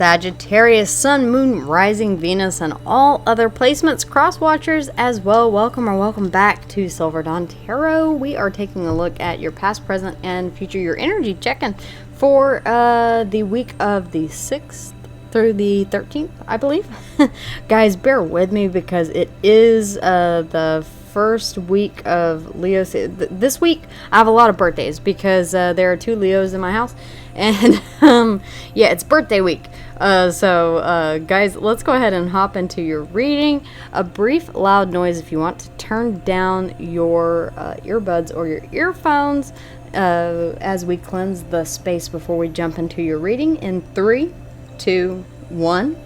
Sagittarius, Sun, Moon, Rising, Venus, and all other placements, cross-watchers as well. Welcome back to Silver Dawn Tarot. We are taking a look at your past, present, and future, your energy check-in for the week of the 6th through the 13th, I believe. Guys, bear with me because it is the first week of Leo. This week I have a lot of birthdays because there are 2 Leos in my house, and yeah, it's birthday week. So guys, let's go ahead and hop into your reading. A brief loud noise if you want to turn down your earbuds or your earphones as we cleanse the space before we jump into your reading in 3, 2, 1.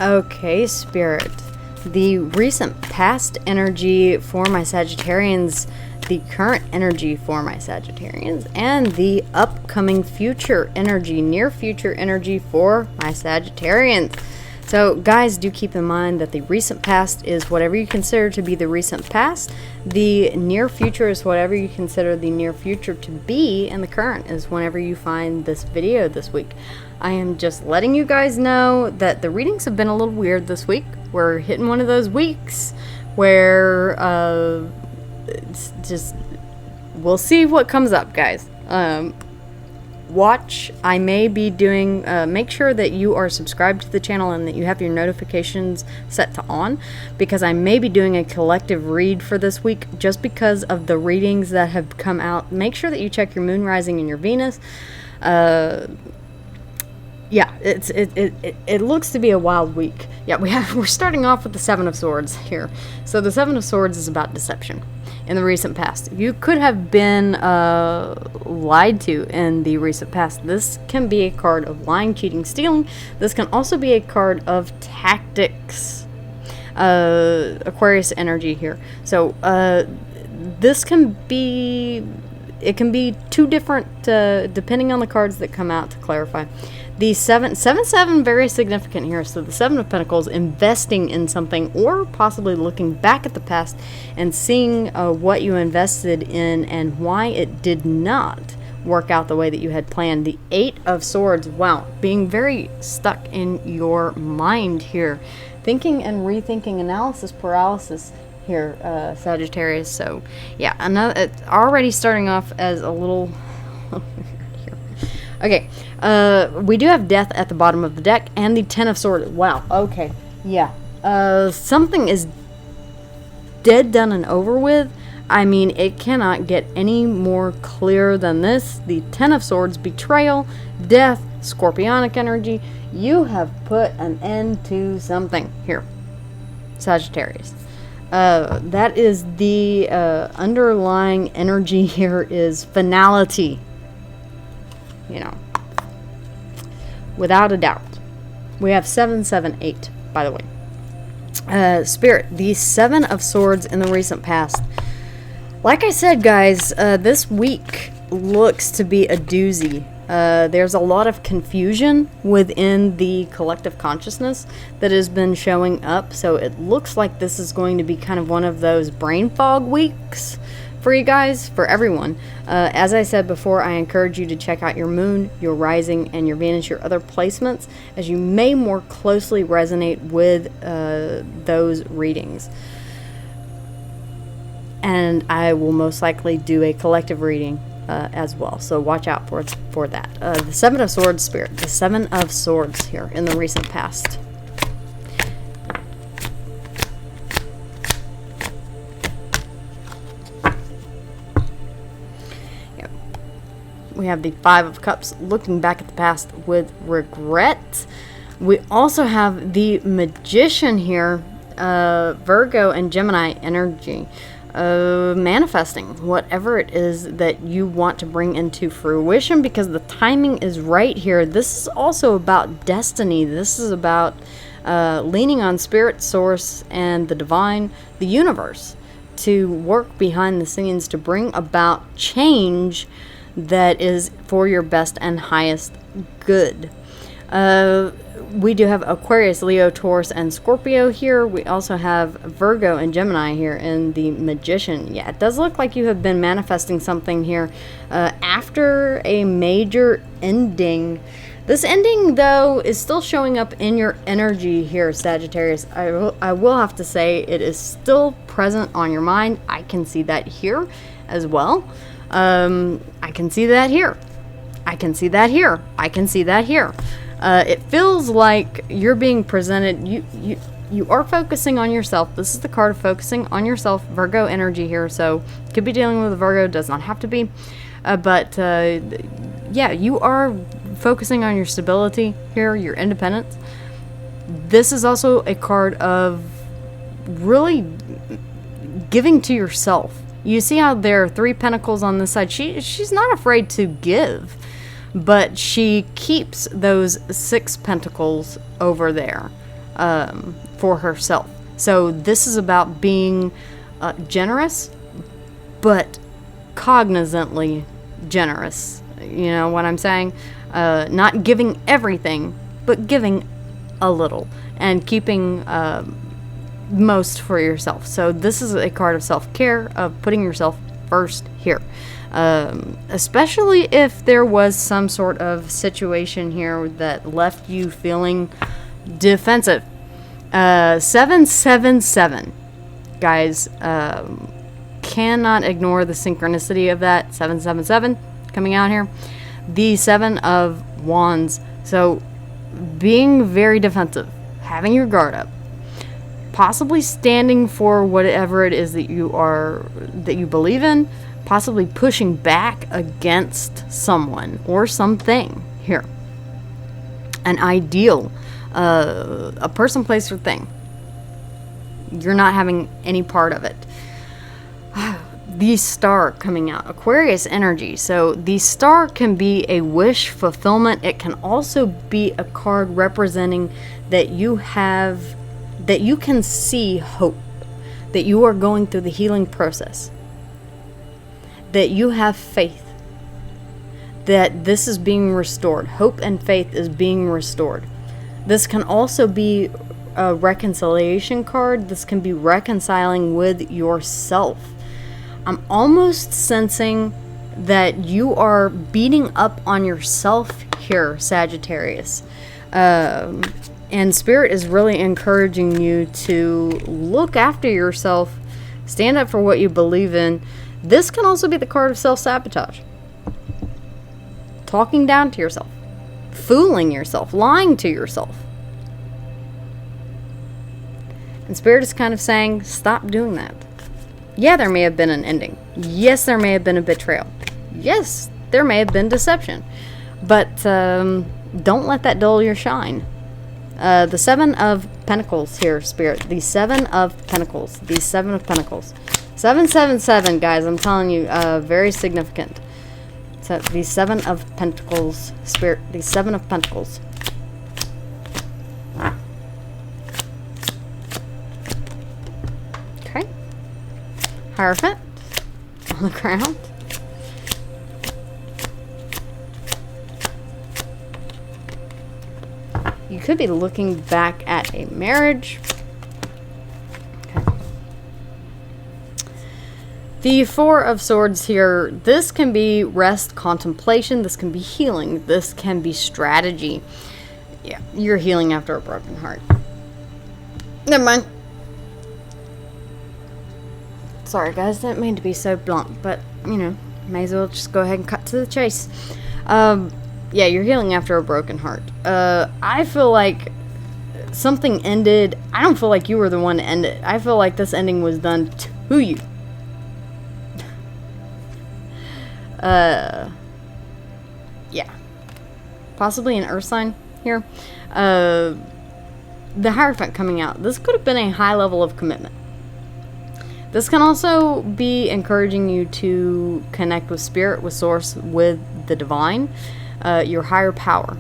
Okay, Spirit. The recent past energy for my Sagittarians, the current energy for my Sagittarians, and the upcoming future energy, near future energy for my Sagittarians. So guys, do keep in mind that the recent past is whatever you consider to be the recent past. The near future is whatever you consider the near future to be, and the current is whenever you find this video this week. I am just letting you guys know that the readings have been a little weird this week. We're hitting one of those weeks where it's just, we'll see what comes up, guys. Watch. I may be doing, make sure that you are subscribed to the channel and that you have your notifications set to on, because I may be doing a collective read for this week just because of the readings that have come out. Make sure that you check your moon, rising, and your Venus. Yeah, it looks to be a wild week. Yeah, we're starting off with the 7 of Swords here. So the 7 of Swords is about deception in the recent past. You could have been lied to in the recent past. This can be a card of lying, cheating, stealing. This can also be a card of tactics. Aquarius energy here. So this can be, it can be 2 different, depending on the cards that come out, to clarify. The 7, very significant here. So the 7 of Pentacles, investing in something or possibly looking back at the past and seeing what you invested in and why it did not work out the way that you had planned. The 8 of Swords, wow, being very stuck in your mind here. Thinking and rethinking, analysis paralysis here, Sagittarius. So yeah, it's already starting off as a little... Okay, we do have Death at the bottom of the deck and the 10 of Swords. Wow, okay, yeah. Something is dead, done, and over with. I mean, it cannot get any more clear than this. The 10 of Swords, betrayal, death, scorpionic energy. You have put an end to something here, Sagittarius. That is the underlying energy here is finality. You know, without a doubt. We have 778, by the way. Spirit, the 7 of Swords in the recent past. Like I said, guys, this week looks to be a doozy. There's a lot of confusion within the collective consciousness that has been showing up. So it looks like this is going to be kind of one of those brain fog weeks for you guys, for everyone. As I said before, I encourage you to check out your moon, your rising, and your Venus, your other placements, as you may more closely resonate with those readings. And I will most likely do a collective reading as well, so watch out for that. The 7 of Swords, Spirit, the 7 of Swords here in the recent past. We have the 5 of Cups, looking back at the past with regret. We also have the Magician here, Virgo and Gemini energy, manifesting whatever it is that you want to bring into fruition, because the timing is right here. This is also about destiny. This is about leaning on Spirit, Source, and the Divine, the universe, to work behind the scenes to bring about change that is for your best and highest good. We do have Aquarius, Leo, Taurus, and Scorpio here. We also have Virgo and Gemini here in the Magician. Yeah, it does look like you have been manifesting something here after a major ending. This ending, though, is still showing up in your energy here, Sagittarius. I will have to say it is still present on your mind. I can see that here as well. I can see that here. I can see that here. I can see that here. It feels like you're being presented, you are focusing on yourself. This is the card of focusing on yourself, Virgo energy here. So could be dealing with a Virgo, does not have to be. Yeah, you are focusing on your stability here, your independence. This is also a card of really giving to yourself. You see how there are 3 pentacles on this side. She's not afraid to give, but she keeps those 6 pentacles over there for herself. So this is about being generous, but cognizantly generous. You know what I'm saying? Not giving everything, but giving a little and keeping most for yourself. So this is a card of self-care, of putting yourself first here. Especially if there was some sort of situation here that left you feeling defensive. 777. Guys, cannot ignore the synchronicity of that. 777 coming out here. The 7 of Wands. So being very defensive, having your guard up, possibly standing for whatever it is that you believe in, possibly pushing back against someone or something here. An ideal, a person, place, or thing. You're not having any part of it. The star coming out, Aquarius energy. So the star can be a wish fulfillment. It can also be a card representing that you can see hope, that you are going through the healing process, that you have faith, that this is being restored. Hope and faith is being restored. This can also be a reconciliation card. This can be reconciling with yourself. I'm almost sensing that you are beating up on yourself here, Sagittarius. And Spirit is really encouraging you to look after yourself, stand up for what you believe in. This can also be the card of self-sabotage. Talking down to yourself, fooling yourself, lying to yourself. And Spirit is kind of saying, stop doing that. Yeah, there may have been an ending. Yes, there may have been a betrayal. Yes, there may have been deception. But don't let that dull your shine. The 7 of Pentacles here, Spirit. The 7 of Pentacles. The 7 of Pentacles. 777, guys. I'm telling you, very significant. So the 7 of Pentacles, Spirit. The 7 of Pentacles. Okay. Hierophant on the ground. You could be looking back at a marriage. Okay. The 4 of Swords here. This can be rest, contemplation. This can be healing. This can be strategy. Yeah, you're healing after a broken heart. Never mind. Sorry, guys. Didn't mean to be so blunt, but, you know, may as well just go ahead and cut to the chase. Yeah, you're healing after a broken heart. I feel like something ended. I don't feel like you were the one to end it. I feel like this ending was done to you. Yeah. Possibly an earth sign here. The Hierophant coming out. This could have been a high level of commitment. This can also be encouraging you to connect with Spirit, with Source, with the divine. Your higher power,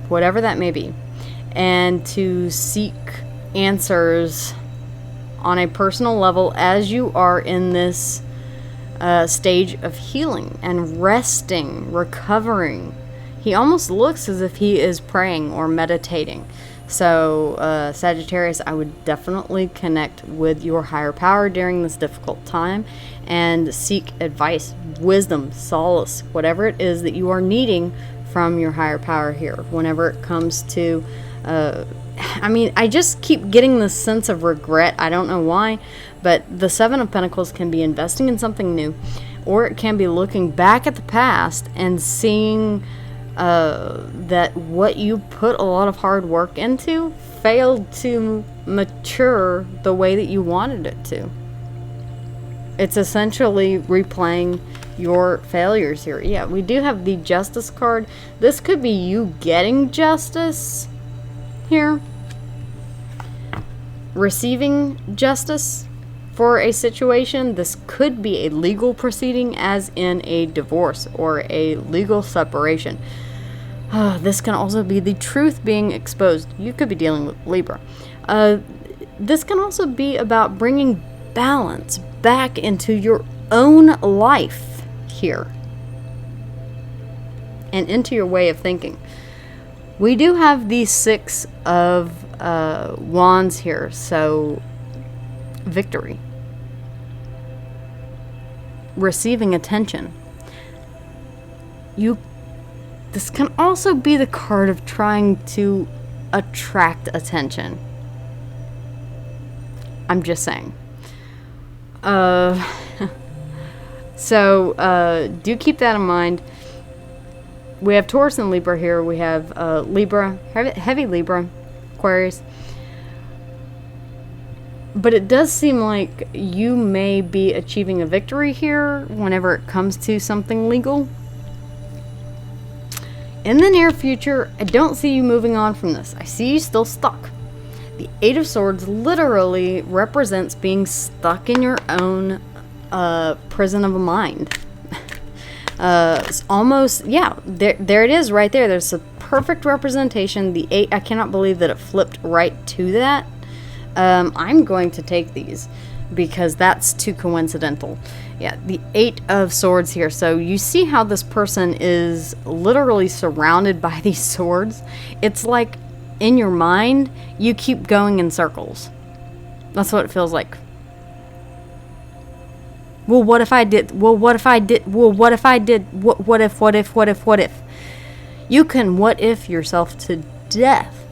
whatever that may be, and to seek answers on a personal level as you are in this stage of healing and resting, recovering. he almost looks as if he is praying or meditating. So, Sagittarius, I would definitely connect with your higher power during this difficult time and seek advice, wisdom, solace, whatever it is that you are needing from your higher power here. Whenever it comes to, I just keep getting this sense of regret. I don't know why, but the Seven of Pentacles can be investing in something new, or it can be looking back at the past and seeing that what you put a lot of hard work into failed to mature the way that you wanted it to. It's essentially replaying your failures here. Yeah, we do have the Justice card. This could be you getting justice here. Receiving justice for a situation. This could be a legal proceeding, as in a divorce or a legal separation. This can also be the truth being exposed. You could be dealing with Libra. This can also be about bringing balance back into your own life here and into your way of thinking. We do have the Six of Wands here, so victory, receiving attention. This can also be the card of trying to attract attention. I'm just saying. So do keep that in mind. We have Taurus and Libra here. We have Libra, heavy Libra, Aquarius. But it does seem like you may be achieving a victory here whenever it comes to something legal. In the near future, I don't see you moving on from this. I see you still stuck. The Eight of Swords literally represents being stuck in your own prison of a mind. It's almost, yeah, there it is right there. There's a perfect representation. The 8, I cannot believe that it flipped right to that. I'm going to take these because that's too coincidental. Yeah, the 8 of Swords here. So you see how this person is literally surrounded by these swords. It's like in your mind, you keep going in circles. That's what it feels like. Well, what if I did? Well, what if I did? Well, what if I did? What if? You can what if yourself to death.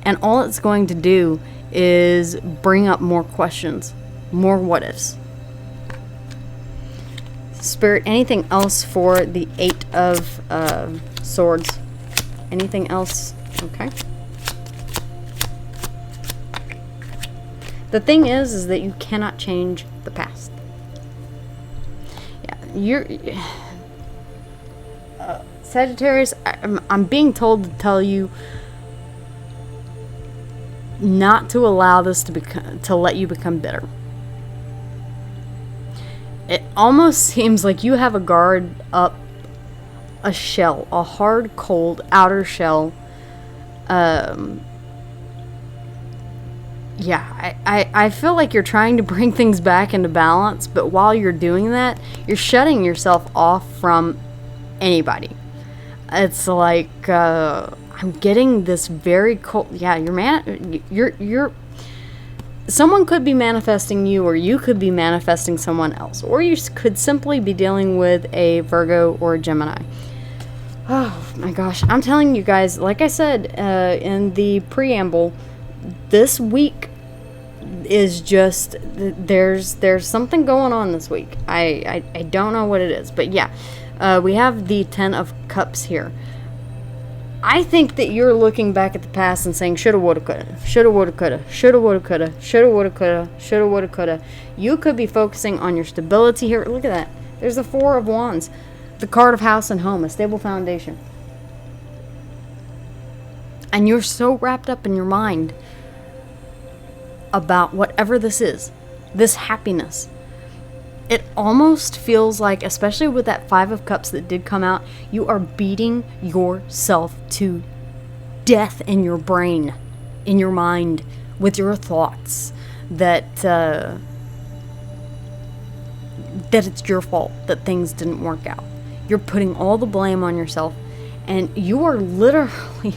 And all it's going to do is bring up more questions, more what ifs. Spirit, anything else for the 8 of Swords? Anything else? Okay. The thing is that you cannot change the past. Yeah, Sagittarius, I'm being told to tell you not to allow this to let you become bitter. It almost seems like you have a guard up, a shell, a hard, cold outer shell. Yeah, I feel like you're trying to bring things back into balance, but while you're doing that, you're shutting yourself off from anybody. It's like I'm getting this very cold. Yeah, you're someone could be manifesting you, or you could be manifesting someone else, or you could simply be dealing with a Virgo or a Gemini. Oh my gosh, I'm telling you guys, like I said in the preamble, this week is just, there's something going on this week. I don't know what it is, but yeah, we have the 10 of Cups here. I think that you're looking back at the past and saying shoulda, woulda, coulda, shoulda, woulda, coulda, shoulda, woulda, coulda, shoulda, woulda, coulda, shoulda, woulda, coulda. You could be focusing on your stability here. Look at that. There's the 4 of Wands, the card of house and home, a stable foundation. And you're so wrapped up in your mind about whatever this is, this happiness. It almost feels like, especially with that 5 of Cups that did come out, you are beating yourself to death in your brain, in your mind, with your thoughts that it's your fault that things didn't work out. You're putting all the blame on yourself, And you are literally,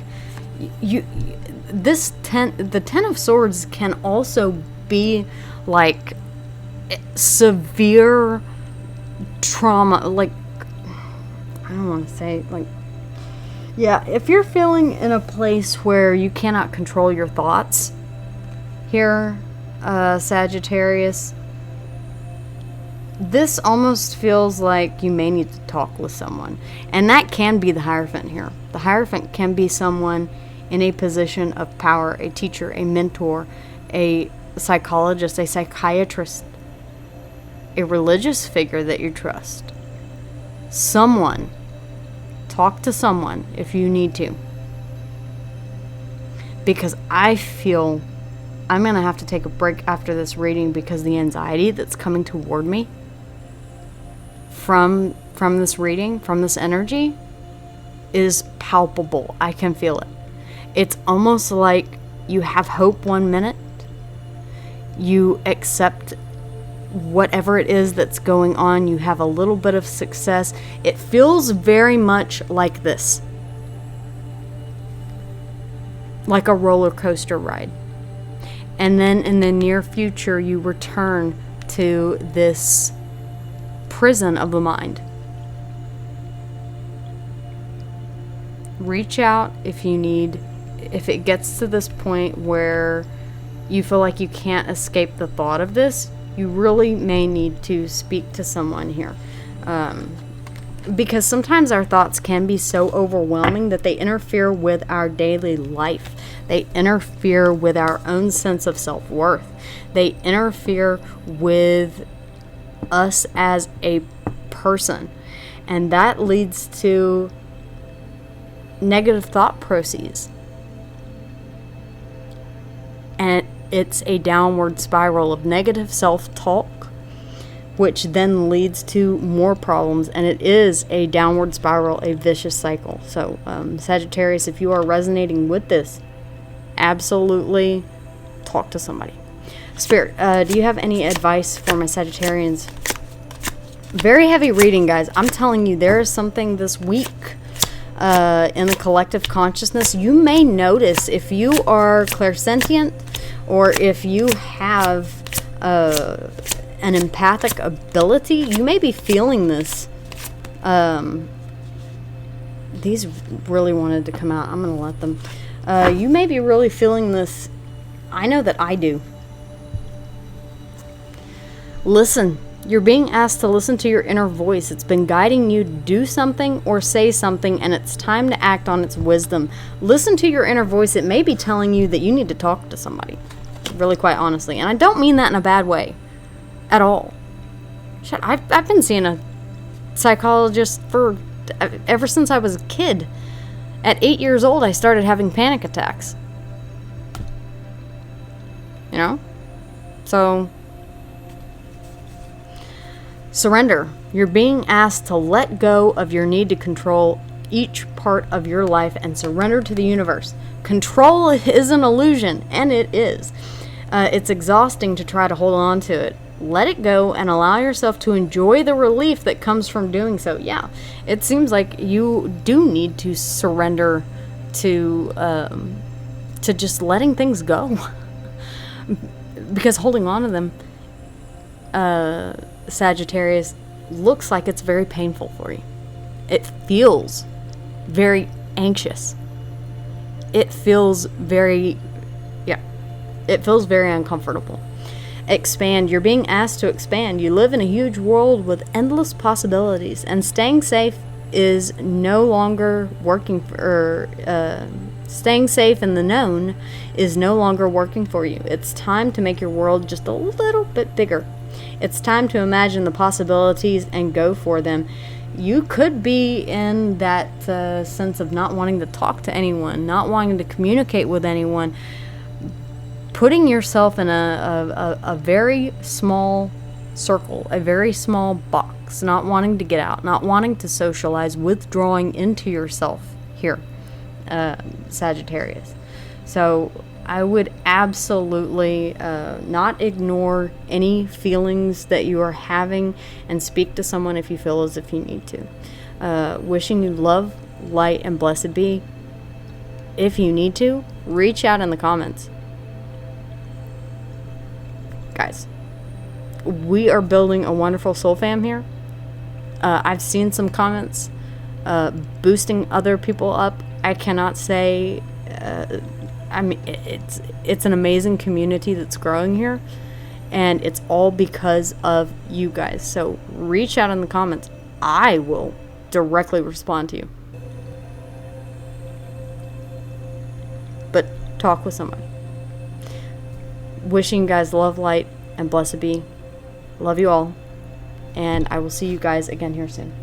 the 10 of Swords can also be like severe trauma, like, I don't want to say, like, yeah, if you're feeling in a place where you cannot control your thoughts here, Sagittarius, this almost feels like you may need to talk with someone. And that can be the Hierophant here. The Hierophant can be someone in a position of power, a teacher, a mentor, a psychologist, a psychiatrist, a religious figure that you trust. Someone. Talk to someone if you need to. Because I feel I'm going to have to take a break after this reading, because the anxiety that's coming toward me from this reading, from this energy, is palpable. I can feel it. It's almost like you have hope one minute, you accept whatever it is that's going on, you have a little bit of success. It feels very much like this, like a roller coaster ride. And then in the near future, you return to this prison of the mind. Reach out if you need, if it gets to this point where you feel like you can't escape the thought of this, you really may need to speak to someone here. Because sometimes our thoughts can be so overwhelming that they interfere with our daily life. They interfere with our own sense of self-worth. They interfere with us as a person. And that leads to negative thought processes. And it's a downward spiral of negative self-talk, which then leads to more problems, and it is a downward spiral, a vicious cycle. So, Sagittarius, if you are resonating with this, absolutely talk to somebody. Spirit, do you have any advice for my Sagittarians? Very heavy reading, guys. I'm telling you, there is something this week in the collective consciousness. You may notice, if you are clairsentient, or if you have an empathic ability, you may be feeling this. These really wanted to come out. I'm going to let them. You may be really feeling this. I know that I do. Listen. You're being asked to listen to your inner voice. It's been guiding you to do something or say something, and it's time to act on its wisdom. Listen to your inner voice. It may be telling you that you need to talk to somebody. Really, quite honestly. And I don't mean that in a bad way. At all. Shit, I've been seeing a psychologist ever since I was a kid. At 8 years old, I started having panic attacks. You know? So, surrender. You're being asked to let go of your need to control each part of your life and surrender to the universe. Control is an illusion, and it is. It's exhausting to try to hold on to it. Let it go and allow yourself to enjoy the relief that comes from doing so. Yeah, it seems like you do need to surrender to just letting things go. Because holding on to them, Sagittarius, looks like it's very painful for you. It feels very anxious. It feels very uncomfortable. Expand. You're being asked to expand. You live in a huge world with endless possibilities, and staying safe is no longer working for, staying safe in the known is no longer working for you. It's time to make your world just a little bit bigger. It's time to imagine the possibilities and go for them. You could be in that sense of not wanting to talk to anyone, not wanting to communicate with anyone, putting yourself in a very small circle, a very small box, not wanting to get out, not wanting to socialize, withdrawing into yourself here, Sagittarius. So I would absolutely not ignore any feelings that you are having, and speak to someone if you feel as if you need to. Wishing you love, light, and blessed be. If you need to, reach out in the comments. Guys, we are building a wonderful soul fam here. I've seen some comments boosting other people up. I cannot say, I mean, it's an amazing community that's growing here, and it's all because of you guys. So reach out in the comments. I will directly respond to you. But talk with somebody. Wishing you guys love, light, and blessed be. Love you all. And I will see you guys again here soon.